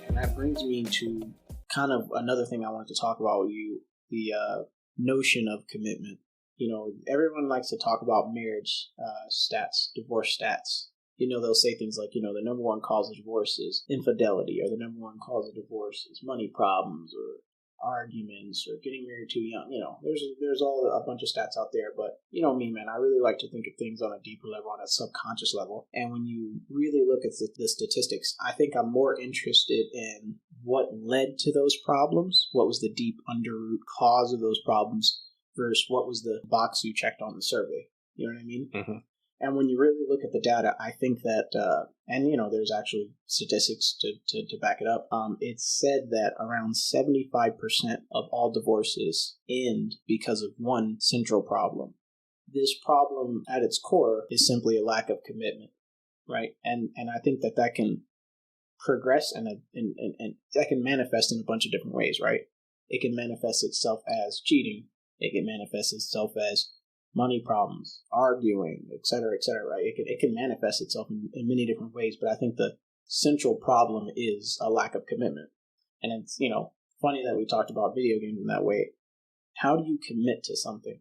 And that brings me to kind of another thing I wanted to talk about with you, the notion of commitment. You know, everyone likes to talk about marriage stats, divorce stats. You know, they'll say things like, you know, the number one cause of divorce is infidelity, or the number one cause of divorce is money problems, or arguments, or getting married too young. You know, there's all a bunch of stats out there, but you know me, man, I really like to think of things on a deeper level, on a subconscious level. And when you really look at the statistics, I think I'm more interested in what led to those problems, what was the deep underroot cause of those problems, versus what was the box you checked on the survey. You know what I mean? Mm-hmm. And when you really look at the data, I think that, and you know, there's actually statistics to back it up. It's said that around 75% of all divorces end because of one central problem. This problem at its core is simply a lack of commitment, right? And I think that can progress and that can manifest in a bunch of different ways, right? It can manifest itself as cheating. It can manifest itself as money problems, arguing, et cetera, right? It can manifest itself in many different ways, but I think the central problem is a lack of commitment. And it's, you know, funny that we talked about video games in that way. How do you commit to something?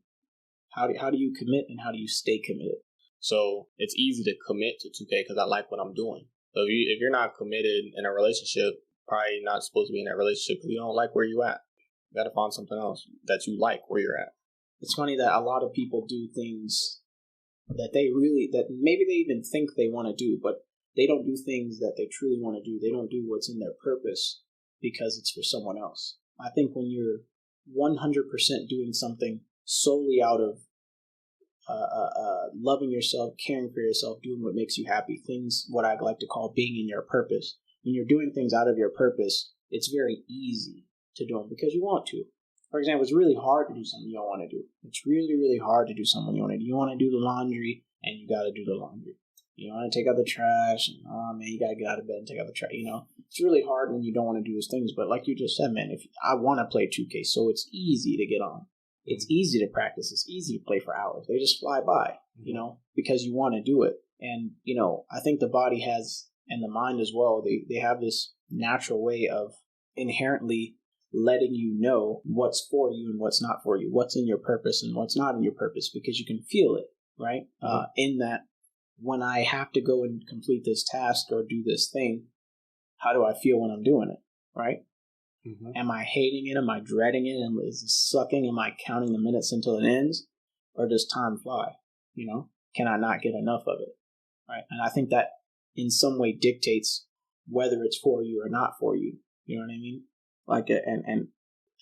How do you commit, and how do you stay committed? So it's easy to commit to 2K because I like what I'm doing. So if you're not committed in a relationship, probably not supposed to be in that relationship because you don't like where you're at. You got to find something else that you like where you're at. It's funny that a lot of people do things that maybe they even think they want to do, but they don't do things that they truly want to do. They don't do what's in their purpose because it's for someone else. I think when you're 100% doing something solely out of loving yourself, caring for yourself, doing what makes you happy, things what I like to call being in your purpose. When you're doing things out of your purpose, it's very easy to do them because you want to. For example, it's really hard to do something you don't want to do. It's really, really hard to do something you want to do. You want to do the laundry, and you got to do the laundry. You want to take out the trash, and oh man, you got to get out of bed and take out the trash. You know, it's really hard when you don't want to do those things. But like you just said, man, if I want to play 2K, so it's easy to get on. It's easy to practice. It's easy to play for hours. They just fly by, you know, because you want to do it. And, you know, I think the body has, and the mind as well, they have this natural way of inherently letting you know what's for you and what's not for you, what's in your purpose and what's not in your purpose, because you can feel it, right? Mm-hmm. In that, when I have to go and complete this task or do this thing, how do I feel when I'm doing it, right? Mm-hmm. Am I hating it? Am I dreading it? Is it sucking? Am I counting the minutes until it ends? Or does time fly? You know, can I not get enough of it, right? And I think that in some way dictates whether it's for you or not for you. You know what I mean? Like, and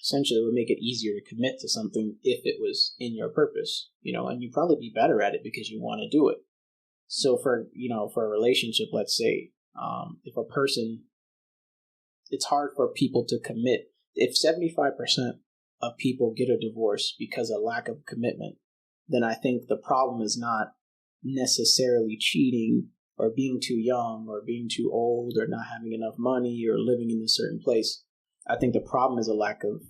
essentially it would make it easier to commit to something if it was in your purpose, you know, and you'd probably be better at it because you want to do it. So for a relationship, let's say, if a person, it's hard for people to commit. If 75% of people get a divorce because of lack of commitment, then I think the problem is not necessarily cheating or being too young or being too old or not having enough money or living in a certain place. I think the problem is a lack of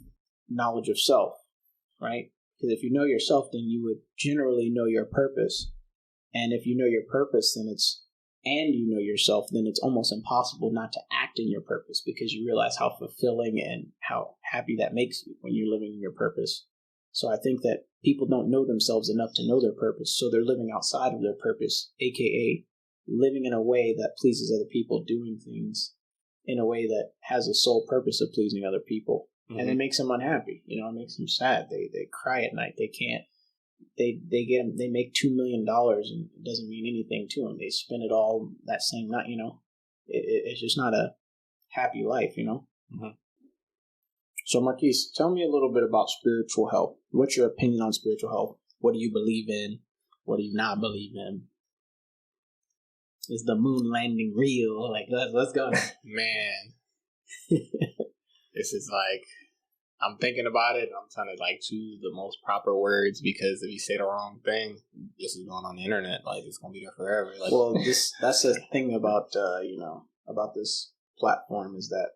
knowledge of self, right? Because if you know yourself, then you would generally know your purpose. And if you know your purpose, and you know yourself, then it's almost impossible not to act in your purpose because you realize how fulfilling and how happy that makes you when you're living in your purpose. So I think that people don't know themselves enough to know their purpose, so they're living outside of their purpose, aka living in a way that pleases other people, doing things in a way that has a sole purpose of pleasing other people. Mm-hmm. And it makes them unhappy. You know, it makes them sad. They cry at night. They can't. They make $2 million and it doesn't mean anything to them. They spend it all that same night. You know, it's just not a happy life. You know. Mm-hmm. So Marquise, tell me a little bit about spiritual health. What's your opinion on spiritual health? What do you believe in? What do you not believe in? Is the moon landing real? Like, let's go. Man, this is like, I'm thinking about it. I'm trying to like choose the most proper words because if you say the wrong thing, this is going on the internet. Like, it's gonna be there forever. Like, well, that's the thing about about this platform is that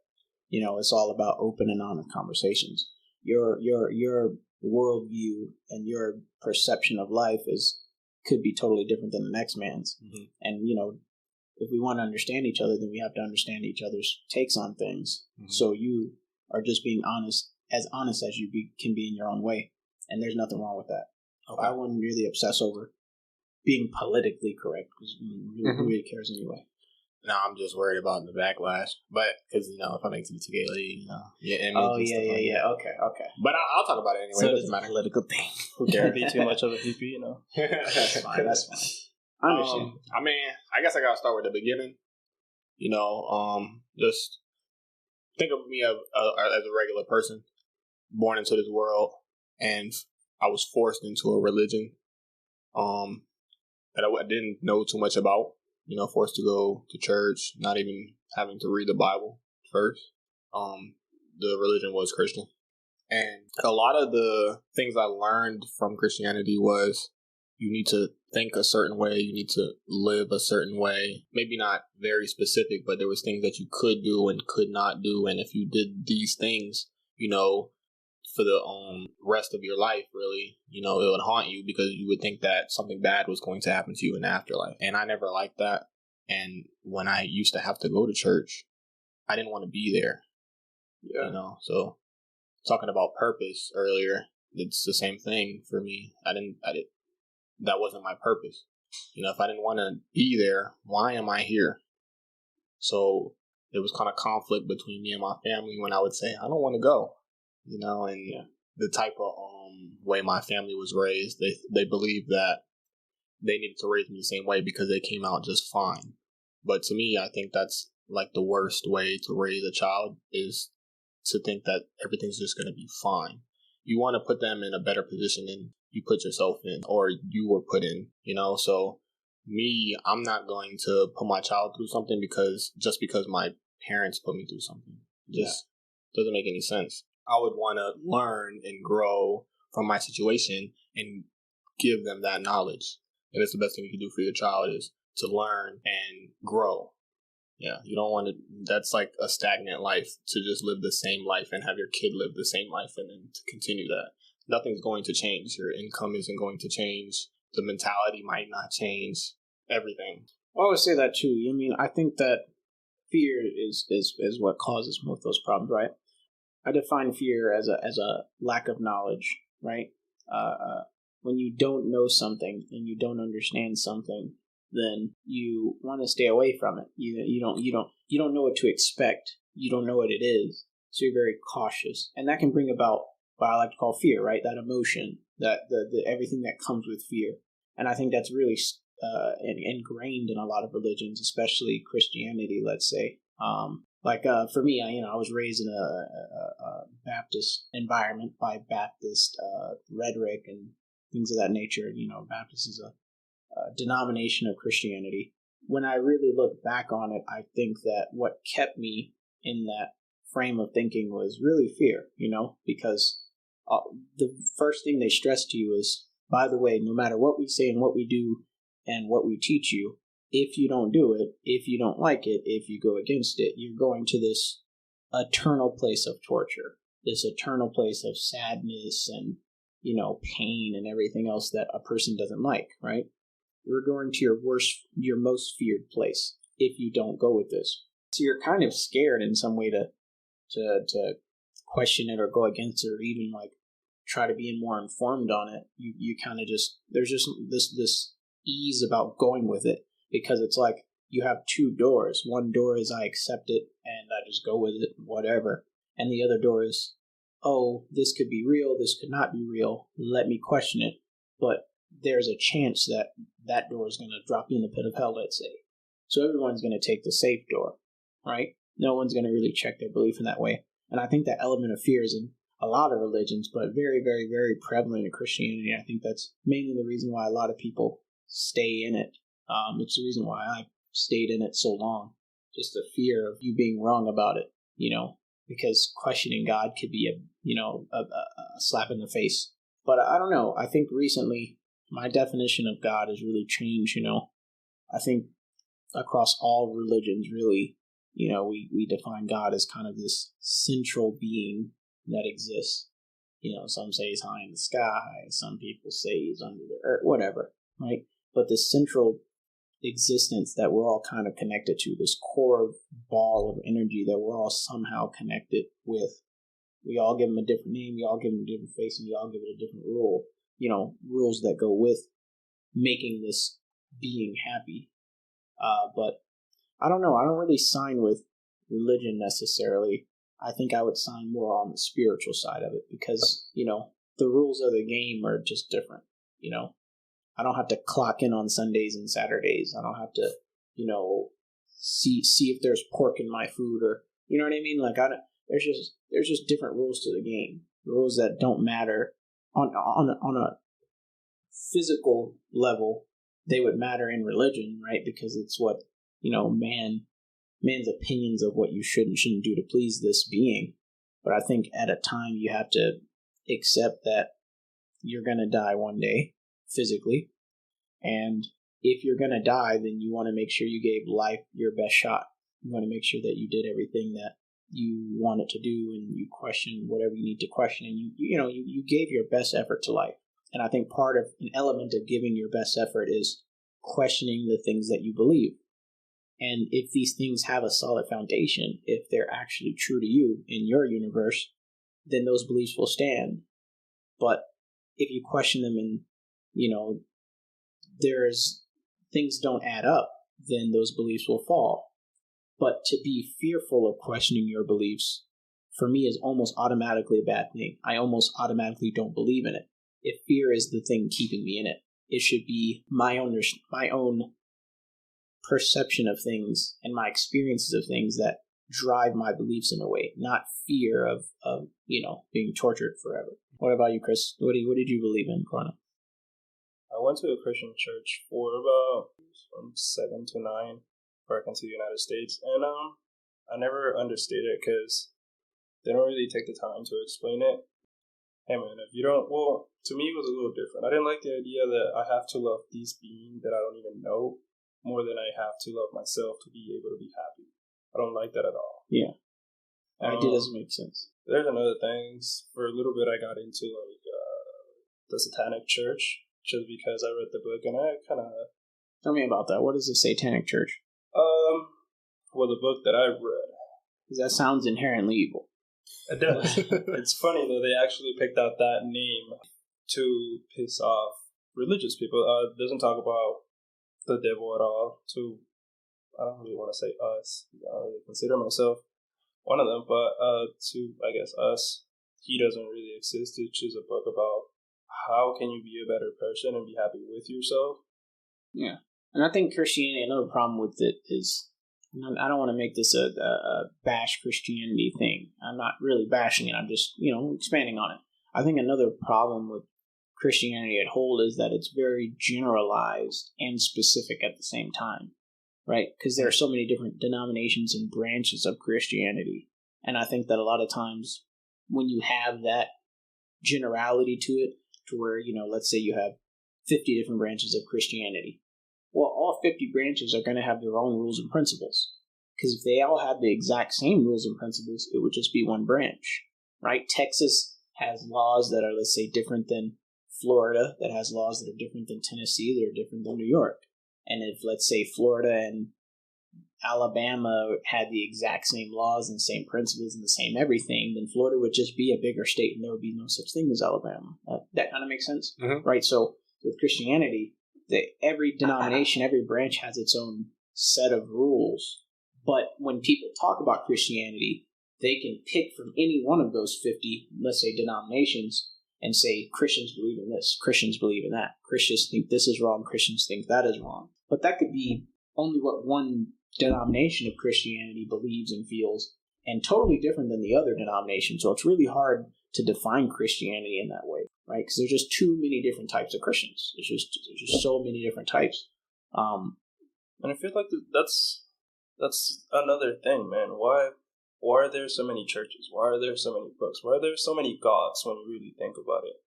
it's all about open and honest conversations. your worldview and your perception of life could be totally different than the next man's. Mm-hmm. And, if we want to understand each other, then we have to understand each other's takes on things. Mm-hmm. So you are just being honest as you can be in your own way. And there's nothing wrong with that. Okay. I wouldn't really obsess over being politically correct, because who really cares anyway? No, I'm just worried about the backlash. But, because, if I make it to the 2K league, yeah. Okay. But I'll talk about it anyway. So it doesn't matter. Political thing. Who cares? Be too much of a PP, That's fine. I understand. I guess I gotta start with the beginning. Just think of me as a regular person, born into this world, and I was forced into a religion that I didn't know too much about. Forced to go to church, not even having to read the Bible first. The religion was Christian. And a lot of the things I learned from Christianity was you need to think a certain way, you need to live a certain way. Maybe not very specific, but there was things that you could do and could not do. And if you did these things, for the rest of your life, really, it would haunt you, because you would think that something bad was going to happen to you in the afterlife. And I never liked that. And when I used to have to go to church, I didn't want to be there. Yeah. So talking about purpose earlier, it's the same thing for me. That wasn't my purpose. If I didn't want to be there, why am I here? So there was kind of conflict between me and my family when I would say, I don't want to go. And the type of way my family was raised, they believed that they needed to raise me the same way because they came out just fine. But to me, I think that's like the worst way to raise a child, is to think that everything's just going to be fine. You want to put them in a better position than you put yourself in, or you were put in, So me, I'm not going to put my child through something because my parents put me through something. Just doesn't make any sense. I would want to learn and grow from my situation and give them that knowledge. And it's the best thing you can do for your child, is to learn and grow. Yeah, you don't want to, that's like a stagnant life, to just live the same life and have your kid live the same life and then to continue that. Nothing's going to change. Your income isn't going to change. The mentality might not change. Everything. Well, I would say that too. I think that fear is what causes most of those problems, right? I define fear as a lack of knowledge, right? When you don't know something and you don't understand something, then you want to stay away from it. You don't know what to expect. You don't know what it is, so you're very cautious, and that can bring about what I like to call fear, right? That emotion, that the everything that comes with fear, and I think that's really ingrained in a lot of religions, especially Christianity. Let's say, for me, I was raised in a Baptist environment by Baptist rhetoric and things of that nature. Baptist is a denomination of Christianity. When I really look back on it, I think that what kept me in that frame of thinking was really fear, because the first thing they stress to you is, by the way, no matter what we say and what we do and what we teach you, if you don't do it, if you don't like it, if you go against it, you're going to this eternal place of torture, this eternal place of sadness and, pain and everything else that a person doesn't like, right? You're going to your most feared place if you don't go with this. So you're kind of scared in some way to question it or go against it, or even like try to be more informed on it. You kind of there's just this ease about going with it, because it's like you have two doors. One door is I accept it and I just go with it, whatever. And the other door is, oh, this could be real, this could not be real. Let me question it. But there's a chance that that door is going to drop you in the pit of hell, let's say. So everyone's going to take the safe door, right? No one's going to really check their belief in that way. And I think that element of fear is in a lot of religions, but very, very, very prevalent in Christianity. I think that's mainly the reason why a lot of people stay in it. It's the reason why I stayed in it so long. Just the fear of you being wrong about it, because questioning God could be a slap in the face. But I don't know. I think recently my definition of God has really changed. I think across all religions, really, we define God as kind of this central being that exists. some say he's high in the sky, some people say he's under the earth, whatever, right? But the central existence that we're all kind of connected to, this core ball of energy that we're all somehow connected with. We all give them a different name, we all give them a different face, and we all give it a different rule. Rules that go with making this being happy. But I don't know. I don't really sign with religion necessarily. I think I would sign more on the spiritual side of it because, the rules of the game are just different. I don't have to clock in on Sundays and Saturdays. I don't have to, see if there's pork in my food or, you know what I mean? Like, there's just different rules to the game. Rules that don't matter on a physical level. They would matter in religion, right? Because it's what, man's opinions of what you should and shouldn't do to please this being. But I think at a time you have to accept that you're going to die one day, physically. And if you're going to die, then you want to make sure you gave life your best shot. You want to make sure that you did everything that you wanted to do and you questioned whatever you need to question. And you gave your best effort to life. And I think part of an element of giving your best effort is questioning the things that you believe. And if these things have a solid foundation, if they're actually true to you in your universe, then those beliefs will stand. But if you question them and, there's things don't add up, then those beliefs will fall. But to be fearful of questioning your beliefs, for me, is almost automatically a bad thing. I almost automatically don't believe in it. If fear is the thing keeping me in it, it should be my own perception of things and my experiences of things that drive my beliefs in a way, not fear of being tortured forever. What about you, Chris? What did you believe in growing up? I went to a Christian church for about from 7 to 9 before I came to the United States, and I never understood it because they don't really take the time to explain it. Hey man, if you don't, well, to me it was a little different. I didn't like the idea that I have to love these beings that I don't even know more than I have to love myself to be able to be happy. I don't like that at all. Yeah. It doesn't make sense. There's another things. For a little bit I got into the Satanic Church just because I read the book and I kind of... Tell me about that. What is the Satanic Church? Well, the book that I read. Because that sounds inherently evil. It does. It's funny though, they actually picked out that name to piss off religious people. It doesn't talk about the devil at all. So I don't really want to say us. I don't really consider myself one of them, but to, I guess, us, he doesn't really exist. It's just a book about how can you be a better person and be happy with yourself. Yeah. And I think Christianity, another problem with it is, I don't want to make this a bash Christianity thing. I'm not really bashing it. I'm just, expanding on it. I think another problem with Christianity at whole is that it's very generalized and specific at the same time, right? Because there are so many different denominations and branches of Christianity. And I think that a lot of times when you have that generality to it, to where, let's say you have 50 different branches of Christianity. Well, all 50 branches are going to have their own rules and principles. Because if they all had the exact same rules and principles, it would just be one branch, right? Texas has laws that are, let's say, different than Florida, that has laws that are different than Tennessee, that are different than New York. And if, let's say, Florida and Alabama had the exact same laws and same principles and the same everything, then Florida would just be a bigger state and there would be no such thing as Alabama. That kind of makes sense, right? So with Christianity, every denomination, every branch has its own set of rules. But when people talk about Christianity, they can pick from any one of those 50, let's say, denominations and say, Christians believe in this, Christians believe in that, Christians think this is wrong, Christians think that is wrong. But that could be only what one denomination of Christianity believes and feels, and totally different than the other denominations. So it's really hard to define Christianity in that way, right? Because there's just too many different types of Christians. There's just so many different types. And I feel like that's another thing, man. Why are there so many churches? Why are there so many books? Why are there so many gods when you really think about it?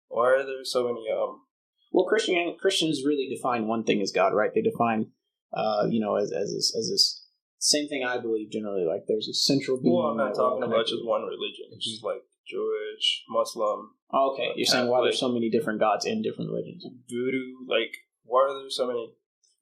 Why are there so many Well, Christians really define one thing as God, right? They define as this same thing I believe generally. Like there's a central being. Well, I'm not talking about just one religion. It's just like Jewish, Muslim. Okay, you're saying why there's so many different gods in different religions? Voodoo, like, why are there so many?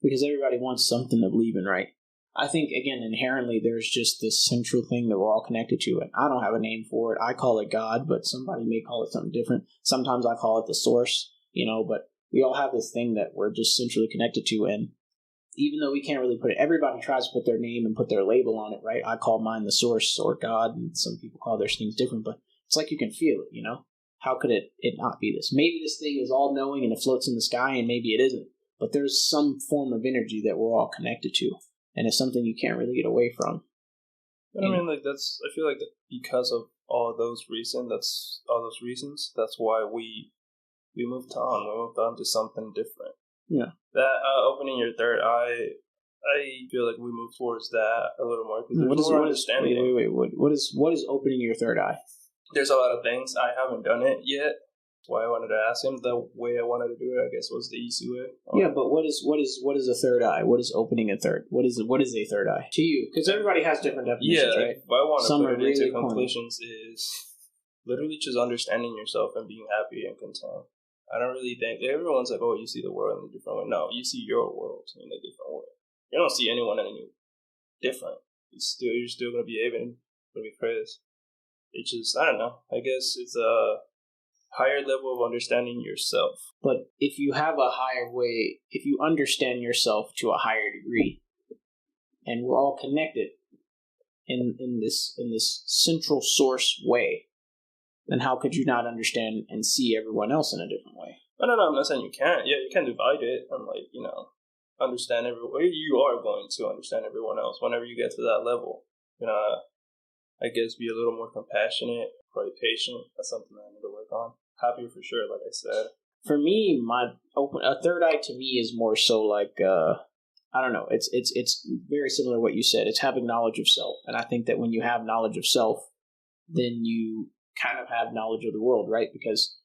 Because everybody wants something to believe in, right? I think, again, inherently, there's just this central thing that we're all connected to, and I don't have a name for it. I call it God, but somebody may call it something different. Sometimes I call it the source, but we all have this thing that we're just centrally connected to, and even though we can't really put it, everybody tries to put their name and put their label on it, right? I call mine the source or God, and some people call their things different, but it's like you can feel it, How could it not be this? Maybe this thing is all-knowing and it floats in the sky, and maybe it isn't. But there's some form of energy that we're all connected to, and it's something you can't really get away from. But I mean, I feel like that because of all those reasons, that's why we moved on. We moved on to something different. Yeah. That opening your third eye, I feel like we moved towards that a little more because there's more understanding. Wait. What is opening your third eye? There's a lot of things. I haven't done it yet. Why I wanted to ask him. The way I wanted to do it, I guess, was the easy way. Yeah, but what is a third eye? What is opening a third? What is a third eye to you? Because everybody has different definitions, right? What I want to put it into conclusions is literally just understanding yourself and being happy and content. I don't really think everyone's like, oh, you see the world in a different way. No, you see your world in a different way. You don't see anyone any different. You're still gonna be able to be praised. It's just, I don't know. I guess it's a higher level of understanding yourself. But if you have a higher way, if you understand yourself to a higher degree, and we're all connected in this central source way, then how could you not understand and see everyone else in a different way? No, I'm not saying you can't. Yeah, you can divide it and understand everyone. You are going to understand everyone else whenever you get to that level. I guess be a little more compassionate, probably patient. That's something I need to work on. Happier for sure, like I said. For me, a third eye to me is more so like I don't know. It's very similar to what you said. It's having knowledge of self, and I think that when you have knowledge of self, then you kind of have knowledge of the world, right? Because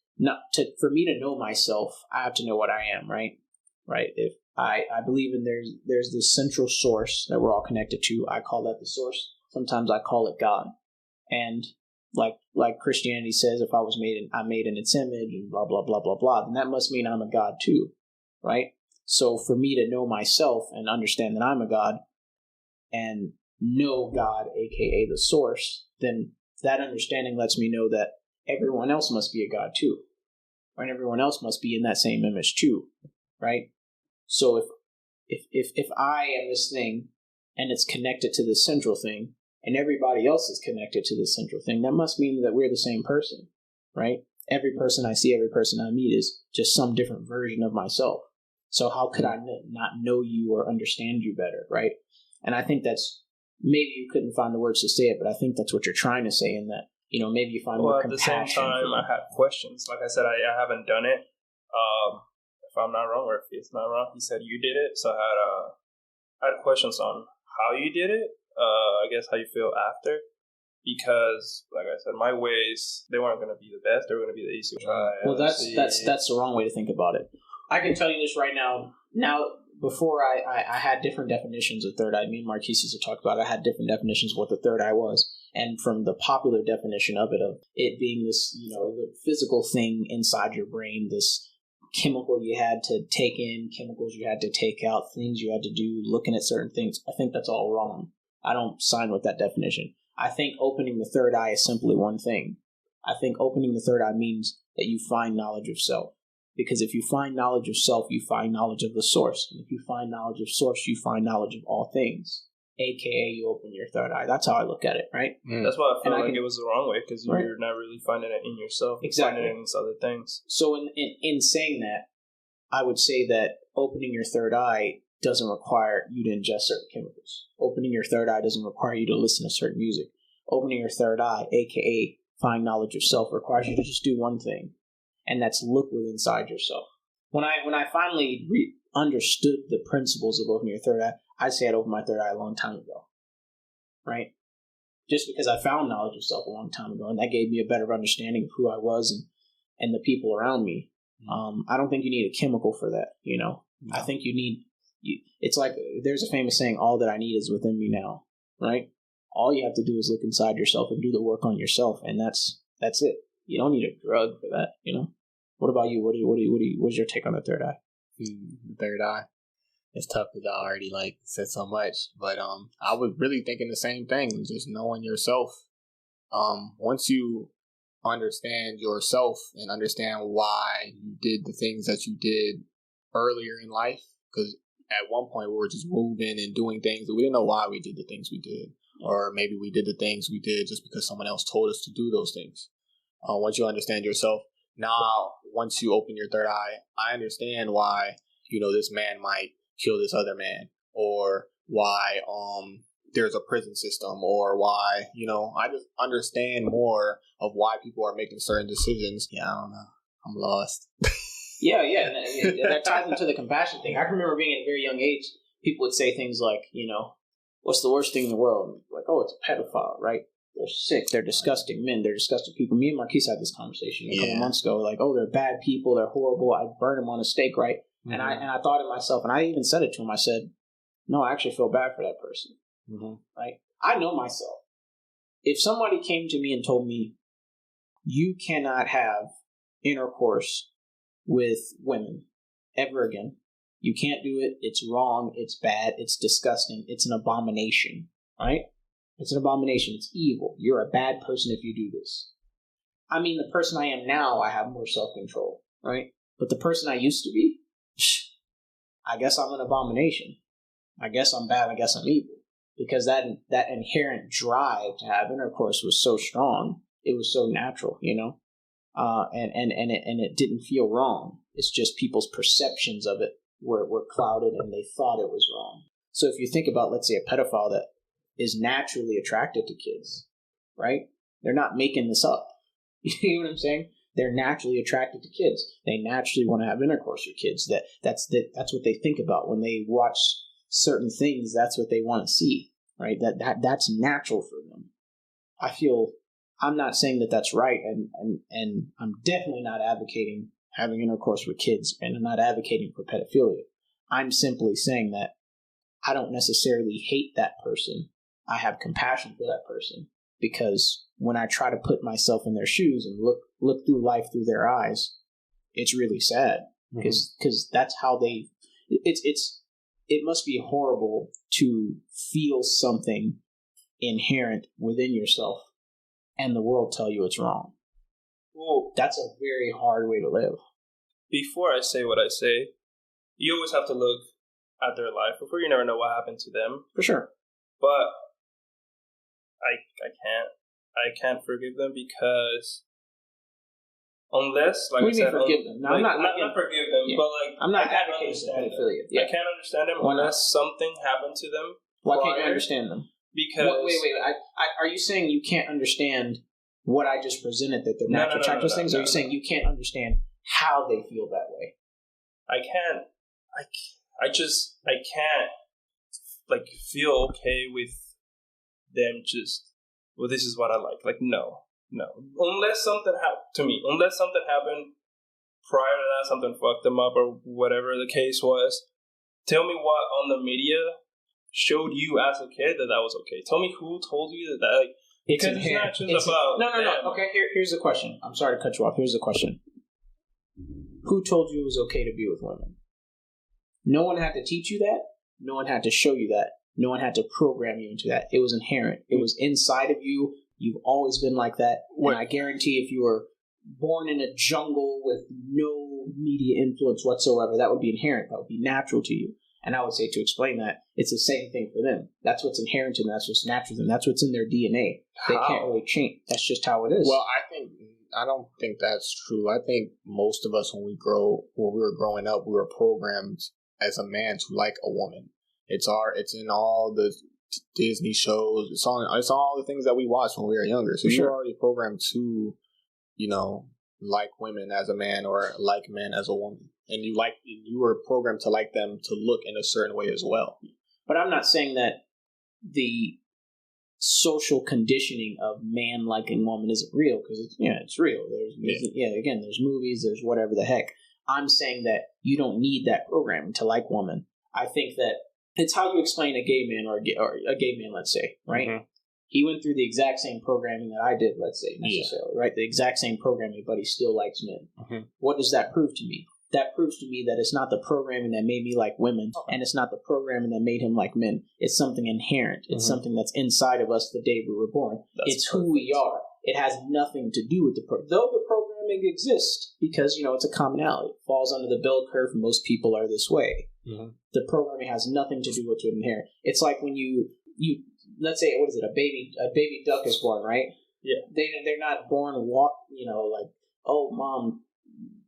for me to know myself, I have to know what I am, right? Right. If I believe in there's this central source that we're all connected to. I call that the source. Sometimes I call it God. And like Christianity says, if I'm made in its image and blah, blah, blah, blah, blah, then that must mean I'm a God too, right? So for me to know myself and understand that I'm a God and know God, aka the source, then that understanding lets me know that everyone else must be a God too, right? Everyone else must be in that same image too, right? So if I am this thing and it's connected to this central thing, and everybody else is connected to this central thing, that must mean that we're the same person, right? Every person I see, every person I meet is just some different version of myself. So how could I not know you or understand you better, right? And I think that's, maybe you couldn't find the words to say it, but I think that's what you're trying to say in that, maybe you find more compassion. At the same time, I have questions. Like I said, I haven't done it. If I'm not wrong, or if it's not wrong, he said you did it. So I had questions on how you did it. I guess how you feel after, because like I said, my ways, they weren't going to be the best. They were going to be the easiest. Well, that's the wrong way to think about it. I can tell you this right now. Now, before I had different definitions of third eye. Me and Marquise used to talk about it. I had different definitions of what the third eye was, and from the popular definition of it being this, the physical thing inside your brain, this chemical you had to take in, chemicals you had to take out, things you had to do, looking at certain things. I think that's all wrong. I don't sign with that definition. I think opening the third eye is simply one thing. I think opening the third eye means that you find knowledge of self. Because if you find knowledge of self, you find knowledge of the source. And if you find knowledge of source, you find knowledge of all things. AKA, you open your third eye. That's how I look at it, right? That's why I feel like it was the wrong way, because you're not really finding it in yourself. Exactly. You're finding it in these other things. So in saying that, I would say that opening your third eye doesn't require you to ingest certain chemicals. Opening your third eye doesn't require you to listen to certain music. Opening your third eye, aka find knowledge of self, requires you to just do one thing, and that's look within inside yourself. When I finally understood the principles of opening your third eye, I'd say I'd opened my third eye a long time ago, right? Just because I found knowledge of self a long time ago, and that gave me a better understanding of who I was and the people around me. I don't think you need a chemical for that, No. I think you need. It's like there's a famous saying, all that I need is within me now, right? All you have to do is look inside yourself and do the work on yourself, and that's That's it. You don't need a drug for that, you know? What about you? What's your take on the third eye? The third eye. It's tough because I already like said so much, but I was really thinking the same thing. Just knowing yourself. Once you understand yourself and understand why you did the things that you did earlier in life, because at one point we were just moving and doing things, but we didn't know why we did the things we did, or maybe we did the things we did just because someone else told us to do those things. Once you understand yourself, now once you open your third eye, I understand why this man might kill this other man, or why there's a prison system, or why I just understand more of why people are making certain decisions. Yeah, I don't know. I'm lost. Yeah, and that ties into the compassion thing. I can remember being at a very young age, people would say things like, what's the worst thing in the world? Like, oh, it's a pedophile, right? They're sick. They're disgusting men. They're disgusting people. Me and Marquise had this conversation a couple months ago. Like, oh, they're bad people. They're horrible. I'd burn them on a stake, right? Mm-hmm. And I thought to myself, and I even said it to him. I said, no, I actually feel bad for that person. Mm-hmm. Right? I know myself. If somebody came to me and told me, you cannot have intercourse with women ever again. You can't do it. It's wrong. It's bad. It's disgusting. It's an abomination. Right? It's an abomination. It's evil. You're a bad person if you do this. I mean, the person I am now, I have more self-control. Right? But the person I used to be, I guess I'm an abomination. I guess I'm bad. I guess I'm evil. Because that inherent drive to have intercourse was so strong. It was so natural, and it didn't feel wrong. It's just people's perceptions of it were clouded, and they thought it was wrong. So if you think about, let's say, a pedophile that is naturally attracted to kids, right? They're not making this up. You know what I'm saying? They're naturally attracted to kids. They naturally want to have intercourse with kids. That's what they think about when they watch certain things. That's what they want to see, right? That's natural for them. I'm not saying that that's right, and I'm definitely not advocating having intercourse with kids, and I'm not advocating for pedophilia. I'm simply saying that I don't necessarily hate that person. I have compassion for that person, because when I try to put myself in their shoes and look through life through their eyes, it's really sad, because that's how it must be horrible to feel something inherent within yourself and the world tell you it's wrong. Well, that's a very hard way to live. Before I say what I say, you always have to look at their life before. You never know what happened to them. For sure. But I can't forgive them, because unless, like what do you mean forgive them? No, I'm not forgive them, but I'm not advocating pedophilia. Yeah. I can't understand them unless something happened to them. Why can't you understand them? Because wait. Are you saying you can't understand what I just presented, that they're natural attractive things? Or are you saying you can't understand how they feel that way? I can't. I can't feel okay with them just, well, this is what I like. Like, no. Unless something happened prior to that, something fucked them up or whatever the case was. Tell me what on the media showed you as a kid that was okay. Tell me who told you that like, because it's not just about no. Okay, here's the question. I'm sorry to cut you off. Here's the question. Who told you it was okay to be with women? No one had to teach you that. No one had to show you that. No one had to program you into that. It was inherent. It was inside of you. You've always been like that. And I guarantee if you were born in a jungle with no media influence whatsoever, that would be inherent. That would be natural to you. And I would say, to explain that, it's the same thing for them. That's what's inherent in them. That's what's natural to them. That's what's in their DNA. They can't really change. That's just how it is. Well, I don't think that's true. I think most of us, when we were growing up, we were programmed as a man to like a woman. It's in all the Disney shows. It's all the things that we watched when we were younger. So you're already programmed to, like women as a man or like men as a woman. And you were programmed to like them to look in a certain way as well. But I'm not saying that the social conditioning of man liking woman isn't real, because it's real. There's movies, there's whatever the heck. I'm saying that you don't need that programming to like woman. I think that it's how you explain a gay man or a gay man, let's say, right? Mm-hmm. He went through the exact same programming that I did, let's say, necessarily, right? The exact same programming, but he still likes men. Mm-hmm. What does that prove to me? That proves to me that it's not the programming that made me like women, and it's not the programming that made him like men. It's something inherent. It's something that's inside of us the day we were born. It's who we are. It has nothing to do with the though the programming exists because, it's a commonality. It falls under the bell curve. Most people are this way. Mm-hmm. The programming has nothing to do with what's inherent. It's like when you let's say, what is it? A baby duck is born, right? Yeah. They're not born like, oh, mom,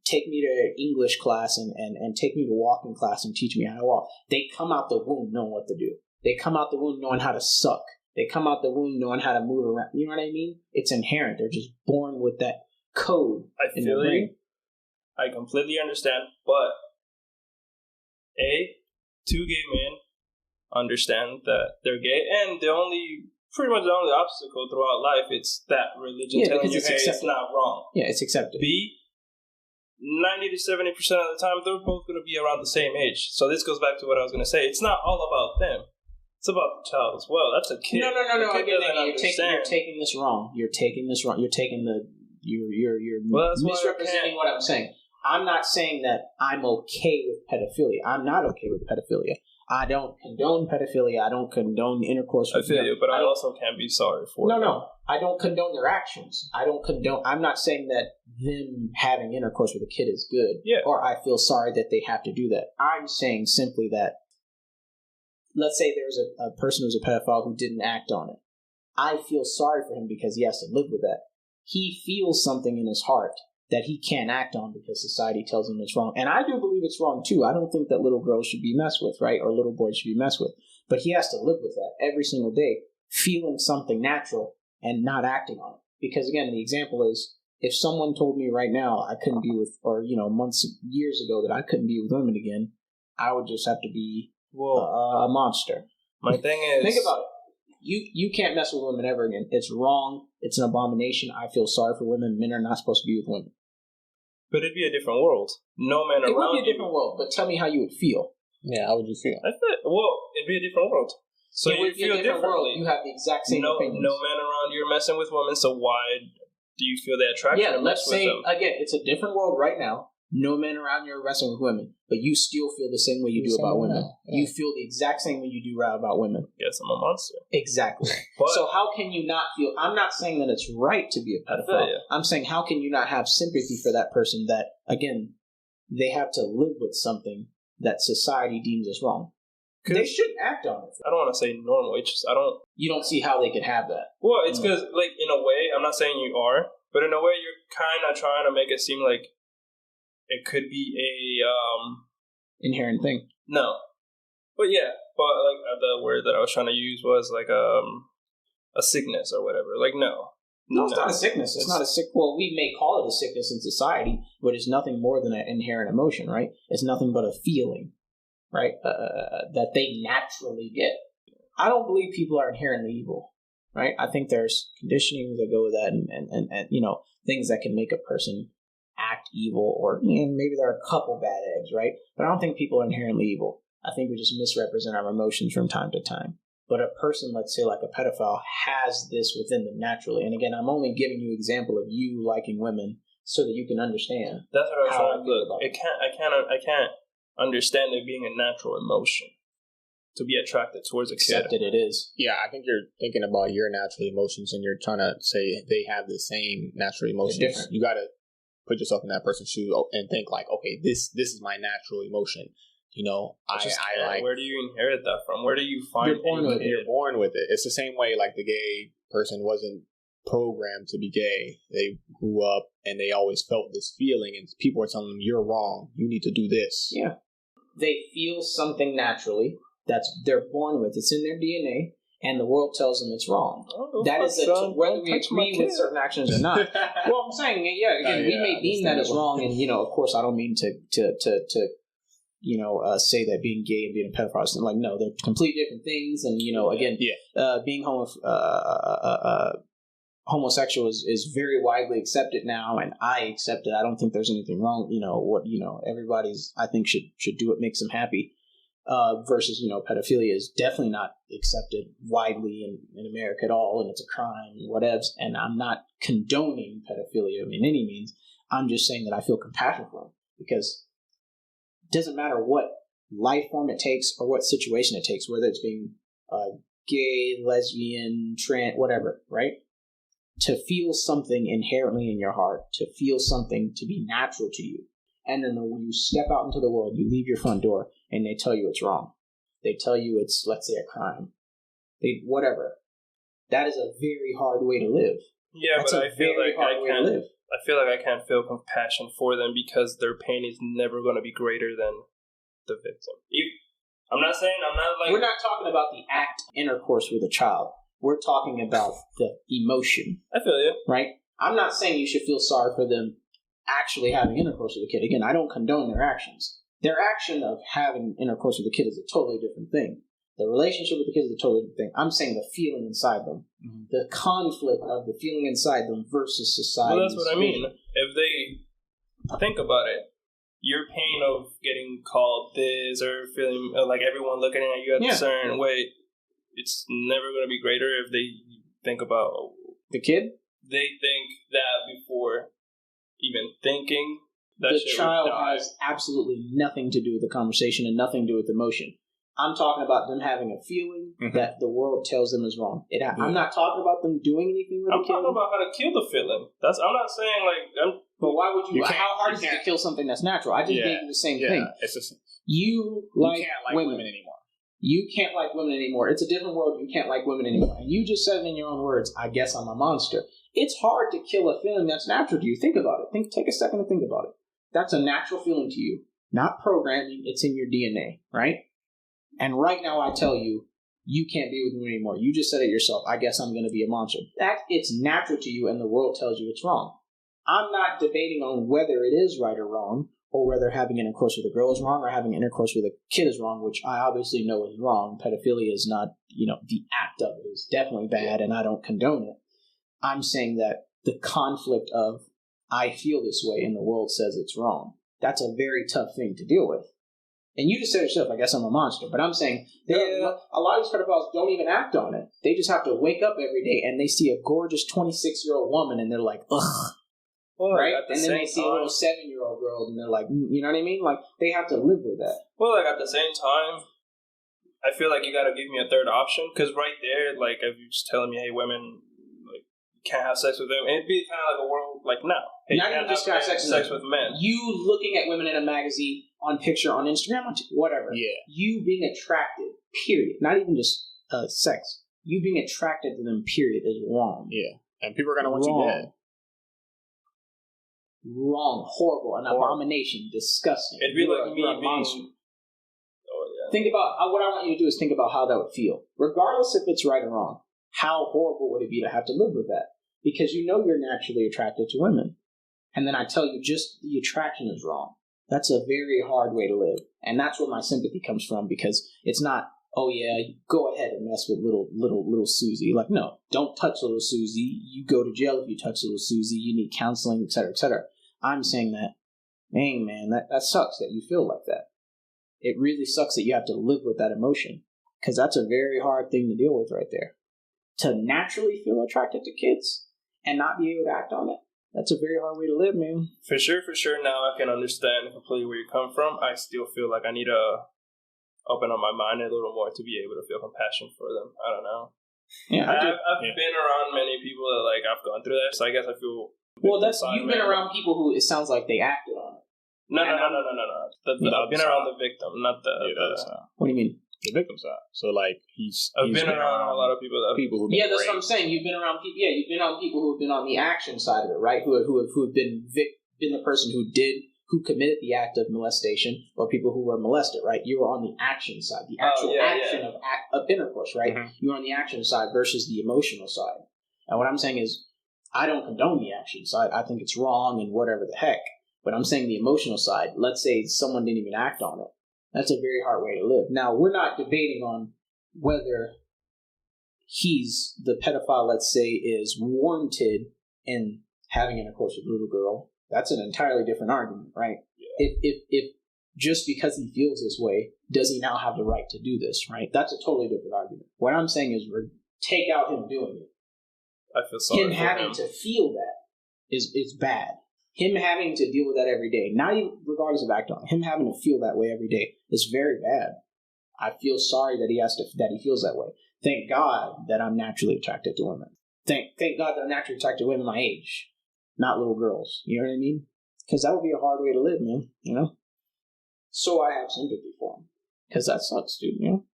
take me to English class and take me to walking class and teach me how to walk. They come out the womb knowing what to do. They come out the womb knowing how to suck. They come out the womb knowing how to move around. You know what I mean? It's inherent. They're just born with that code. I feel you. I completely understand. But, two gay men understand that they're gay, and pretty much the only obstacle throughout life, it's that religion telling you, hey, it's not wrong. Yeah, it's accepted. B, 90 to 70% of the time, they're both going to be around the same age. So this goes back to what I was going to say. It's not all about them. It's about the child as well. That's a kid. No. You're taking this wrong. You're misrepresenting what I'm saying. I'm not saying that I'm okay with pedophilia. I'm not okay with pedophilia. I don't condone pedophilia. I don't condone intercourse with them. I feel you, but I also can't be sorry for them. No. I don't condone their actions. I'm not saying that them having intercourse with a kid is good. Yeah. Or I feel sorry that they have to do that. I'm saying simply that, let's say there's a person who's a pedophile who didn't act on it. I feel sorry for him because he has to live with that. He feels something in his heart that he can't act on because society tells him it's wrong. And I do believe it's wrong too. I don't think that little girls should be messed with, right? Or little boys should be messed with. But he has to live with that every single day, feeling something natural and not acting on it. Because again, the example is, if someone told me right now I couldn't be with, or years ago that I couldn't be with women again, I would just have to be a monster. My thing is, think about it. You can't mess with women ever again. It's wrong. It's an abomination. I feel sorry for women. Men are not supposed to be with women. But it'd be a different world. No man around you. It would be a different world, but tell me how you would feel. Yeah, how would you feel? It'd be a different world. So you feel differently. You have the exact same opinions. No man around you are messing with women, so why do you feel that attraction? Yeah, let's say, again, it's a different world right now. No men around you are wrestling with women, but you still feel the same way you do about women. Yeah. You feel the exact same way you do about women. Yes, I'm a monster. Exactly. So how can you not feel... I'm not saying that it's right to be a pedophile. I'm saying how can you not have sympathy for that person that, again, they have to live with something that society deems as wrong. They shouldn't act on it. I don't want to say normal. It's just, You don't see how they could have that. Well, it's because, in a way, I'm not saying you are, but in a way, you're kind of trying to make it seem like it could be a inherent thing. No, but the word that I was trying to use was a sickness or whatever. No, it's not a sickness. It's not a sick. Well, we may call it a sickness in society, but it's nothing more than an inherent emotion, right? It's nothing but a feeling, right? That they naturally get. I don't believe people are inherently evil, right? I think there's conditionings that go with that, and things that can make a person act evil, or maybe there are a couple bad eggs, right? But I don't think people are inherently evil. I think we just misrepresent our emotions from time to time. But a person, let's say like a pedophile, has this within them naturally. And again, I'm only giving you an example of you liking women so that you can understand. That's what I was trying to look. I can't understand it being a natural emotion to be attracted towards a kid. Except that it is. Yeah, I think you're thinking about your natural emotions, and you're trying to say they have the same natural emotions. You got to put yourself in that person's shoes and think like, okay, this is my natural emotion. I like. Where do you inherit that from? Where do you find? You're born with it. It's the same way like the gay person wasn't programmed to be gay. They grew up and they always felt this feeling, and people are telling them, "You're wrong. You need to do this." Yeah, they feel something naturally they're born with. It's in their DNA. And the world tells them it's wrong. That is whether we agree with certain actions or not. Well, I'm saying, again, we may deem that as wrong, and of course, I don't mean to say that being gay and being a pedophile is no, they're completely different things. And being homosexual is very widely accepted now, and I accept it. I don't think there's anything wrong. Everybody's I think should do what makes them happy. versus, pedophilia is definitely not accepted widely in America at all, and it's a crime and whatevs. And I'm not condoning pedophilia in any means. I'm just saying that I feel compassion for them, because it doesn't matter what life form it takes or what situation it takes, whether it's being gay, lesbian, trans, whatever, right? To feel something inherently in your heart, to feel something to be natural to you. And then when you step out into the world, you leave your front door and they tell you it's wrong. They tell you it's, let's say, a crime. Whatever. That is a very hard way to live. Yeah, That's but I feel like I can't feel compassion for them because their pain is never going to be greater than the victim. I'm not like... We're not talking about the act intercourse with a child. We're talking about the emotion. I feel you. Right? I'm not saying you should feel sorry for them actually having intercourse with a kid. Again, I don't condone their actions. Their action of having intercourse with a kid is a totally different thing. The relationship with the kid is a totally different thing. I'm saying the feeling inside them. Mm-hmm. The conflict of the feeling inside them versus society. Well, that's what I mean. If they think about it, your pain of getting called this or feeling like everyone looking at you a certain way, it's never going to be greater if they think about the kid. They think that before even thinking. That the child has absolutely nothing to do with the conversation and nothing to do with emotion. I'm talking about them having a feeling that the world tells them is wrong. I'm not talking about them doing anything with I'm talking about how to kill the feeling. I'm not saying like... But why would you how hard is it to kill something that's natural? I just gave you the same thing. It's just, you can't like women anymore. You can't like women anymore. It's a different world. You can't like women anymore. And you just said it in your own words, I guess I'm a monster. It's hard to kill a feeling that's natural to you. Think about it. Take a second to think about it. That's a natural feeling to you. Not programming. It's in your DNA, right? And right now I tell you, you can't be with me anymore. You just said it yourself. I guess I'm going to be a monster. It's natural to you and the world tells you it's wrong. I'm not debating on whether it is right or wrong, or whether having intercourse with a girl is wrong or having intercourse with a kid is wrong, which I obviously know is wrong. Pedophilia is not, the act of it is definitely bad, and I don't condone it. I'm saying that the conflict of, I feel this way and the world says it's wrong, that's a very tough thing to deal with. And you just said yourself, I guess I'm a monster. But I'm saying a lot of these pedophiles don't even act on it. They just have to wake up every day and they see a gorgeous 26-year-old woman and they're like, ugh. Well, right? And then they see a little 7-year-old girl and they're like, you know what I mean? Like, they have to live with that. Well, like, at the same time, I feel like you got to give me a third option. Because right there, like, if you're just telling me, hey, women, like, you can't have sex with them, it'd be kind of like a world like now. Hey, not even just have sex with men. You looking at women in a magazine, on picture, on Instagram, whatever. Yeah. You being attracted, period. Not even just sex. You being attracted to them, period, is wrong. Yeah. And people are going to want you dead. Wrong, horrible, an abomination, disgusting. It'd be like me being... monster. Oh, yeah. Think about, what I want you to do is think about how that would feel. Regardless if it's right or wrong, how horrible would it be to have to live with that? Because you're naturally attracted to women. And then I tell you, just the attraction is wrong. That's a very hard way to live. And that's where my sympathy comes from, because it's not, oh yeah, go ahead and mess with little Susie. Like, no, don't touch little Susie. You go to jail if you touch little Susie. You need counseling, et cetera, et cetera. I'm saying that, dang man, that sucks that you feel like that. It really sucks that you have to live with that emotion, because that's a very hard thing to deal with right there. To naturally feel attracted to kids and not be able to act on it, that's a very hard way to live, man. For sure. Now I can understand completely where you come from. I still feel like I need to open up my mind a little more to be able to feel compassion for them. I don't know. Yeah, I've been around many people that, like, I've gone through that, so I guess I feel... Well, you've been around people who it sounds like they acted on it. No. I've been around the victim, not the other side. What do you mean? The victim side. So, like, I've been around a lot of people who've been that's what I'm saying. You've been around people. Yeah, you've been on people who've been on the action side of it, right? Who have been the person who committed the act of molestation, or people who were molested, right? You were on the action side, the actual action of intercourse, right? Mm-hmm. You were on the action side versus the emotional side. And what I'm saying is, I don't condone the action side. I think it's wrong and whatever the heck. But I'm saying the emotional side, let's say someone didn't even act on it. That's a very hard way to live. Now, we're not debating on whether the pedophile, let's say, is warranted in having intercourse with a little girl. That's an entirely different argument, right? Yeah. If just because he feels this way, does he now have the right to do this, right? That's a totally different argument. What I'm saying is take out him doing it. I feel sorry him for having him. to feel that is bad. Him having to deal with that every day, not even regardless of acting on it, him having to feel that way every day is very bad. I feel sorry that he feels that way. Thank God that I'm naturally attracted to women. Thank God that I'm naturally attracted to women my age, not little girls. You know what I mean? Because that would be a hard way to live, man. You know. So I have sympathy for him, because that sucks, dude. You know.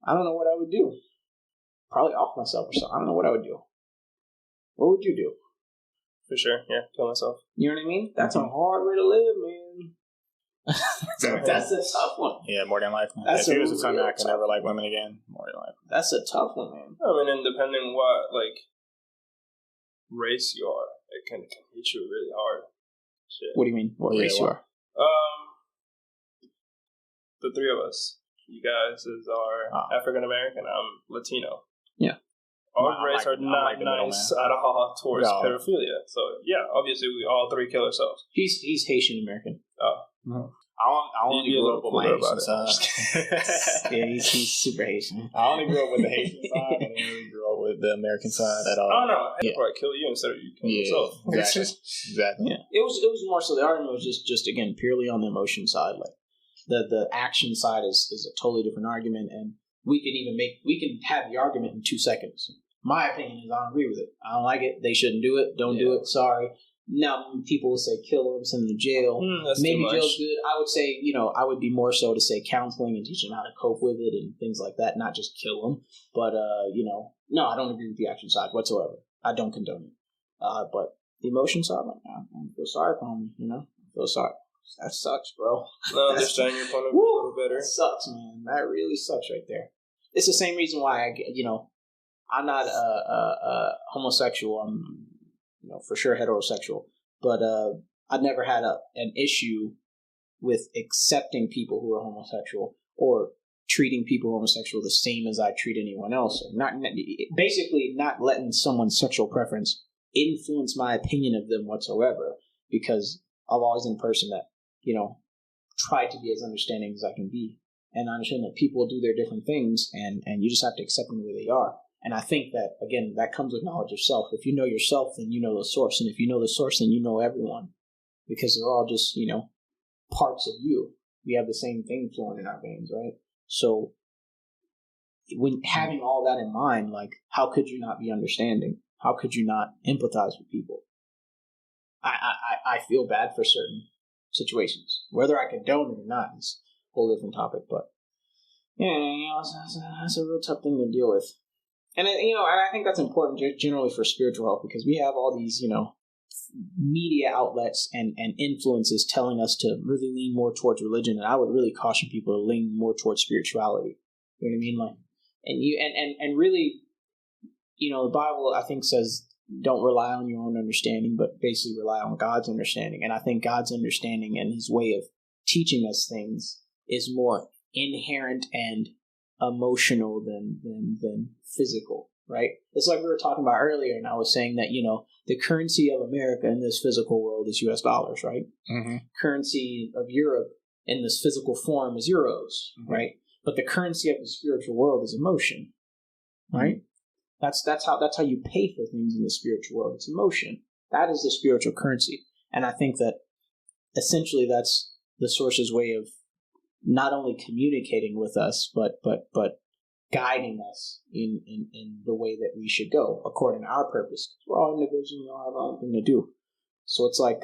I don't know what I would do. Probably off myself or something. I don't know what I would do. What would you do? For sure, yeah, kill myself. You know what I mean? That's a hard way to live, man. That's a tough one. Yeah, more than likely. That's if he was a son, real I can never like women again. More than likely. That's a tough one, man. I mean, and depending what race you are, it can hit you really hard. Shit. What do you mean? What race you are? The three of us. You guys are African American. I'm Latino. Yeah. Our race are not nice at all towards pedophilia. So yeah, obviously we all three kill ourselves. He's Haitian American. Oh. Mm-hmm. I only grew up with my Haitian side. Yeah, he's super Haitian. I only grew up with the Haitian side. I didn't really grow up with the American side at all. Oh no, I'd probably kill you instead of you killing yourself. Exactly. Yeah. It was more so the argument was just again purely on the emotion side. Like the action side is a totally different argument, and we can have the argument in 2 seconds. My opinion is I don't agree with it. I don't like it. They shouldn't do it. Don't do it. Sorry. Now, people will say kill them, send them to jail. Maybe jail's good. I would say, I would be more so to say counseling and teach them how to cope with it and things like that, not just kill them. But, no, I don't agree with the action side whatsoever. I don't condone it. But the emotion side, I feel sorry for me, I feel sorry. That sucks, bro. I understand your point of view a little better. That sucks, man. That really sucks right there. It's the same reason why I'm not homosexual. I'm, for sure heterosexual. But I've never had an issue with accepting people who are homosexual or treating people homosexual the same as I treat anyone else. Or basically not letting someone's sexual preference influence my opinion of them whatsoever, because I've always been a person that, tried to be as understanding as I can be. And I understand that people do their different things, and you just have to accept them the way they are. And I think that, again, that comes with knowledge of self. If you know yourself, then you know the source. And if you know the source, then you know everyone. Because they're all just, parts of you. We have the same thing flowing in our veins, right? So when having all that in mind, how could you not be understanding? How could you not empathize with people? I feel bad for certain situations. Whether I condone it or not is a whole different topic. But, yeah, that's a real tough thing to deal with. And, and I think that's important generally for spiritual health, because we have all these, media outlets and influences telling us to really lean more towards religion. And I would really caution people to lean more towards spirituality. You know what I mean? And really, the Bible, I think, says don't rely on your own understanding, but basically rely on God's understanding. And I think God's understanding and his way of teaching us things is more inherent and emotional than physical, right? It's like we were talking about earlier, and I was saying that, the currency of America in this physical world is US dollars, right? Mm-hmm. Currency of Europe in this physical form is euros, mm-hmm. right? But the currency of the spiritual world is emotion, right? Mm-hmm. That's how you pay for things in the spiritual world. It's emotion. That is the spiritual currency. And I think that essentially that's the source's way of not only communicating with us, but guiding us in the way that we should go according to our purpose. We're all individuals, we all have our own thing to do. So it's like,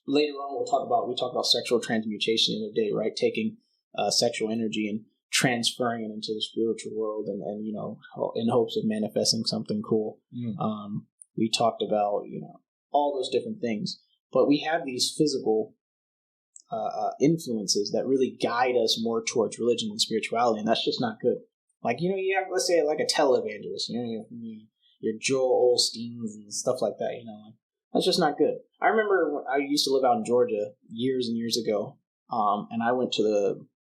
later on we talk about sexual transmutation the other day, right? Taking sexual energy and transferring it into the spiritual world and in hopes of manifesting something cool. Mm. We talked about, all those different things, but we have these physical influences that really guide us more towards religion and spirituality, and that's just not good. Like, you have, let's say, like a televangelist, your Joel Osteens and stuff like that, that's just not good. I remember when I used to live out in Georgia years and years ago, and I went to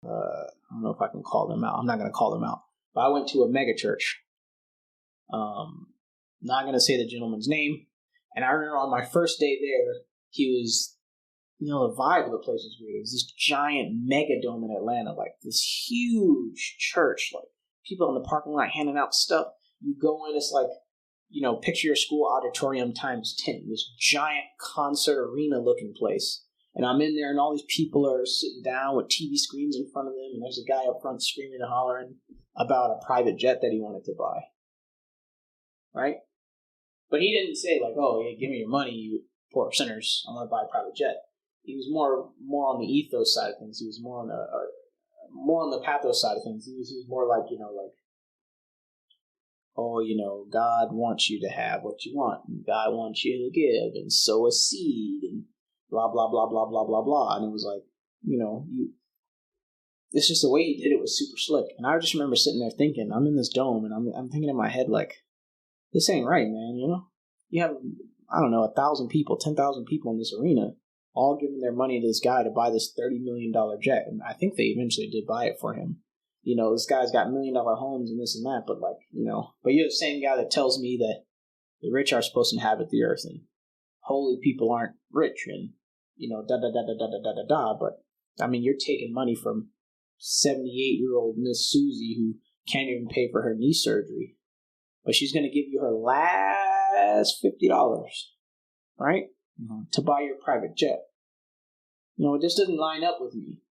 I don't know if I can call them out. I'm not going to call them out, but I went to a mega church. Not going to say the gentleman's name, and I remember on my first day there, he was the vibe of the place was weird. It was this giant mega dome in Atlanta, like this huge church, like people in the parking lot handing out stuff. You go in, it's like, picture your school auditorium times 10, this giant concert arena looking place. And I'm in there, and all these people are sitting down with TV screens in front of them, and there's a guy up front screaming and hollering about a private jet that he wanted to buy. Right? But he didn't say, like, oh, yeah, give me your money, you poor sinners, I want to buy a private jet. He was more on the ethos side of things. He was more on the pathos side of things. He was more like, oh, God wants you to have what you want, and God wants you to give and sow a seed and blah, blah, blah, blah, blah, blah, blah. And it was like, it's just the way he did it was super slick. And I just remember sitting there thinking, I'm in this dome, and I'm thinking in my head, like, this ain't right, man, You have, 1,000 people, 10,000 people in this arena, all giving their money to this guy to buy this $30 million jet. And I think they eventually did buy it for him. This guy's got $1 million homes and this and that, but but you're the same guy that tells me that the rich are supposed to inhabit the earth and holy people aren't rich and, da-da-da-da-da-da-da-da. But, you're taking money from 78-year-old Miss Susie who can't even pay for her knee surgery, but she's going to give you her last $50, right? Mm-hmm. To buy your private jet. It just doesn't line up with me.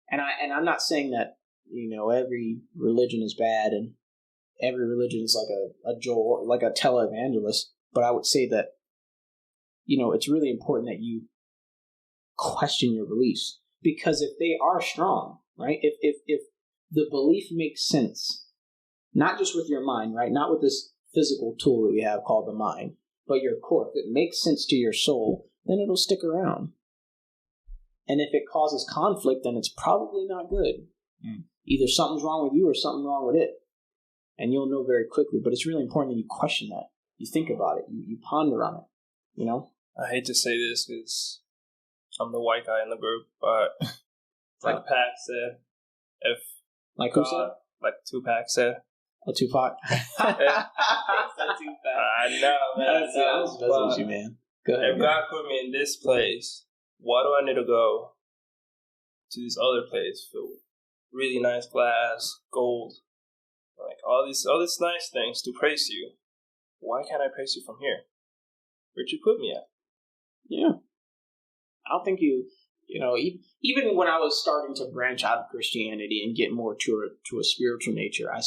And I'm not saying that, every religion is bad and every religion is like a televangelist, but I would say that, it's really important that you question your beliefs, because if they are strong, right? If the belief makes sense, not just with your mind, right? Not with this physical tool that we have called the mind, but your core. If it makes sense to your soul, then it'll stick around. And if it causes conflict, then it's probably not good. Either something's wrong with you or something's wrong with it. And you'll know very quickly. But it's really important that you question that. You think about it. You ponder on it. I hate to say this because I'm the white guy in the group, but like Pac said, if like who said? Like Tupac said. Oh, Tupac. I know, man. That's what you, man. Go ahead. If God put me in this place, why do I need to go to this other place filled with really nice glass, gold, like all these nice things to praise you? Why can't I praise you from here? Where'd you put me at? Yeah. I don't think even when I was starting to branch out of Christianity and get more to a spiritual nature, I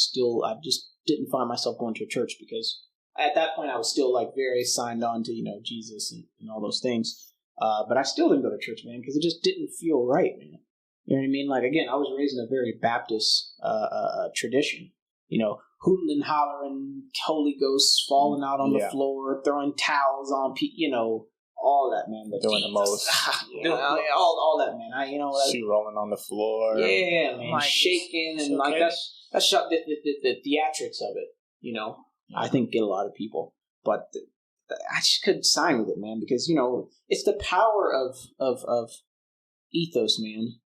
just didn't find myself going to a church, because at that point I was still like very signed on to, Jesus and all those things. But I still didn't go to church, man, because it just didn't feel right, man. You know what I mean? Like, again, I was raised in a very Baptist tradition, hooting and hollering, Holy Ghost falling out on the floor, throwing towels on people, all that, man. Doing the most. all that, man. She rolling on the floor. Yeah, man. Like, shaking and okay. That's the theatrics of it, I think get a lot of people. But I just couldn't sign with it, man, because, it's the power of ethos, man.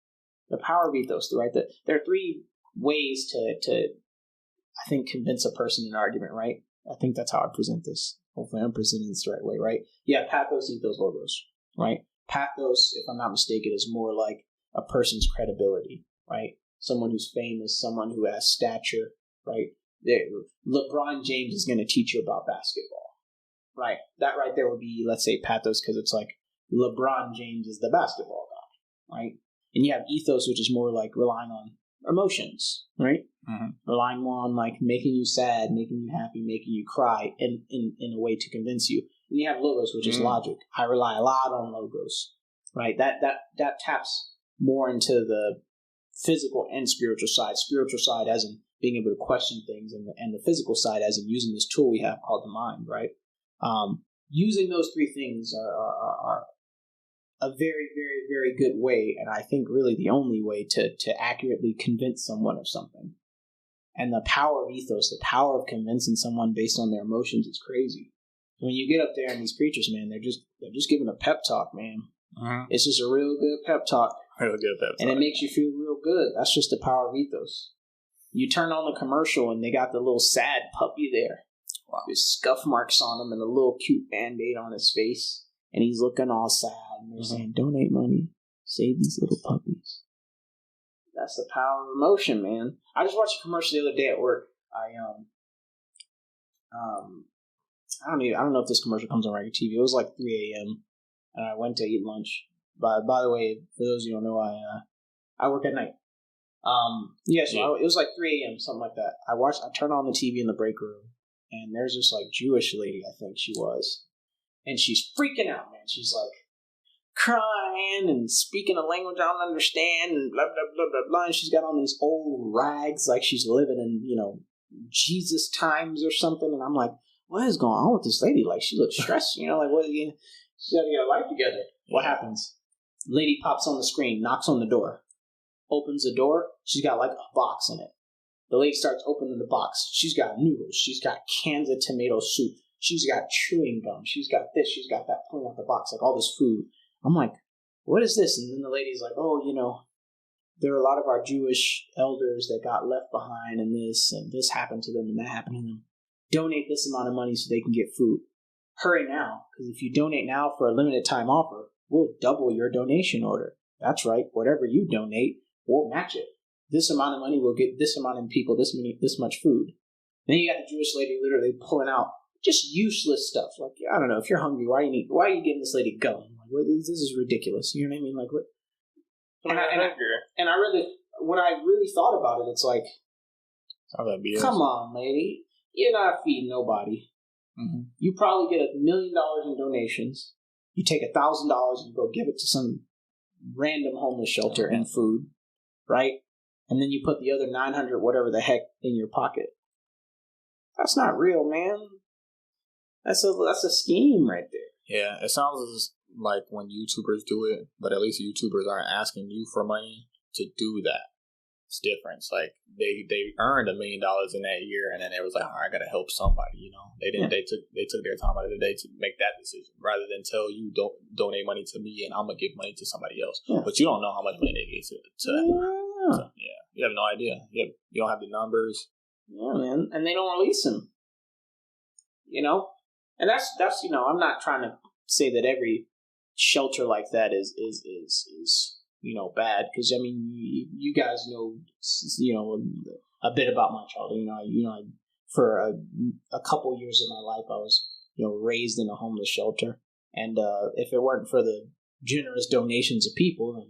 The power of ethos, right? There are three ways to, I think, convince a person in an argument, right? I think that's how I present this. Hopefully I'm presenting this the right way, right? Yeah, pathos, ethos, logos, right? Pathos, if I'm not mistaken, is more like a person's credibility, right? Someone who's famous, someone who has stature, right? LeBron James is going to teach you about basketball, right? That right there would be, let's say, pathos, because it's like LeBron James is the basketball guy, right? And you have ethos, which is more like relying on emotions, right? Mm-hmm. Relying more on like making you sad, making you happy, making you cry in a way to convince you. And you have logos, which is logic. I rely a lot on logos, right? That taps more into the physical and spiritual side. Spiritual side as in being able to question things, and the physical side as in using this tool we have called the mind, right? Using those three things are a very, very, very good way, and I think really the only way to accurately convince someone of something. And the power of ethos, the power of convincing someone based on their emotions is crazy. When you get up there and these preachers, man, they're just giving a pep talk, man. Uh-huh. It's just a real good pep talk. Real good pep talk. And it makes you feel real good. That's just the power of ethos. You turn on the commercial and they got the little sad puppy there. Wow. There's scuff marks on him and a little cute Band-Aid on his face. And he's looking all sad. and they're saying, donate money, save these little puppies. That's the power of emotion, man. I just watched a commercial the other day at work. I don't know if this commercial comes on regular TV. It was like 3 a.m. and I went to eat lunch. By the way, for those of you who don't know, I work at night. It was like 3 a.m., something like that. I turned on the TV in the break room, and there's this like Jewish lady, I think she was, and she's freaking out, man. She's like crying and speaking a language I don't understand, and blah blah blah blah blah. And she's got on these old rags, like she's living in Jesus times or something. And I'm like, what is going on with this lady? Like, she looks stressed, like what? She got to get her life together. What happens? Lady pops on the screen, knocks on the door, opens the door. She's got like a box in it. The lady starts opening the box. She's got noodles. She's got cans of tomato soup. She's got chewing gum. She's got this. She's got that. Pulling out the box, like all this food. I'm like, what is this? And then the lady's like, oh, there are a lot of our Jewish elders that got left behind, and this happened to them, and that happened to them. Donate this amount of money so they can get food. Hurry now, because if you donate now for a limited time offer, we'll double your donation order. That's right. Whatever you donate, we'll match it. This amount of money will get this amount of people this much food. Then you got the Jewish lady literally pulling out just useless stuff. Like, I don't know, if you're hungry, why are you giving this lady gum? Like, this is ridiculous. You know what I mean? Like, what? And I really, when I really thought about it, it's like, come on, lady. You're not feeding nobody. Mm-hmm. You probably get $1 million in donations. You take $1,000 and go give it to some random homeless shelter and food, right? And then you put the other 900, whatever the heck, in your pocket. That's not real, man. That's a scheme right there. Yeah, it sounds like when YouTubers do it, but at least YouTubers aren't asking you for money to do that. It's different. It's like they earned $1 million in that year, and then they was like, all right, I gotta help somebody. They didn't. Yeah. They took their time out of the day to make that decision, rather than tell you don't donate money to me and I'm gonna give money to somebody else. Yeah. But you don't know how much money they gave to that. Yeah. So, yeah, you have no idea. You don't have the numbers. Yeah, man, and they don't release them. And that's I'm not trying to say that every shelter like that is bad, because I mean you guys know a bit about my childhood. For a couple years of my life I was raised in a homeless shelter, and if it weren't for the generous donations of people, then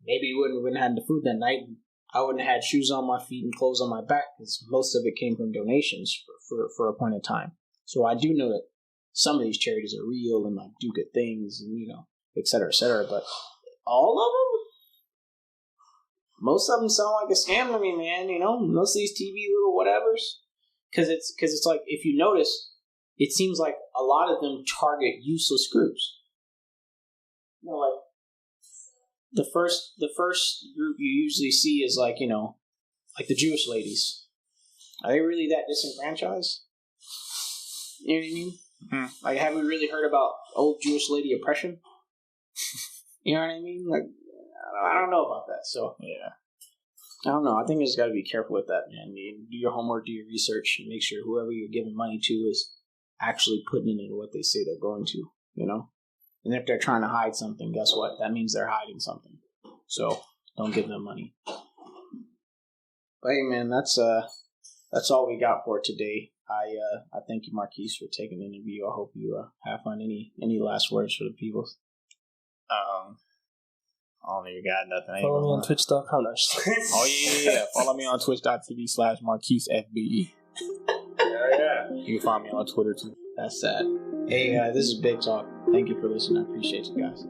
maybe we wouldn't have had the food that night. I wouldn't have had shoes on my feet and clothes on my back, because most of it came from donations for a point in time. So I do know that some of these charities are real and like do good things, and et cetera, but all of them, most of them sound like a scam to me, man. Most of these TV little whatevers, because it's like, if you notice, it seems like a lot of them target useless groups. Like the first group you usually see is like like the Jewish ladies. Are they really that disenfranchised? You know what I mean? Mm-hmm. Like, have we really heard about old Jewish lady oppression? You know what I mean? Like, I don't know about that. So yeah, I don't know. I think you just got to be careful with that, man. You do your homework, do your research, and make sure whoever you're giving money to is actually putting it into what they say they're going to. And if they're trying to hide something, guess what? That means they're hiding something. So don't give them money. But hey, man, that's all we got for today. I thank you, Marquise, for taking the interview. I hope you have fun. Any last words for the people? I don't even got nothing. Follow me on Twitch.com. Oh yeah. Follow me on twitch.tv/MarquiseFBE. Yeah. You can find me on Twitter too. That's that. Hey, this is BigTalk. Thank you for listening. I appreciate you guys.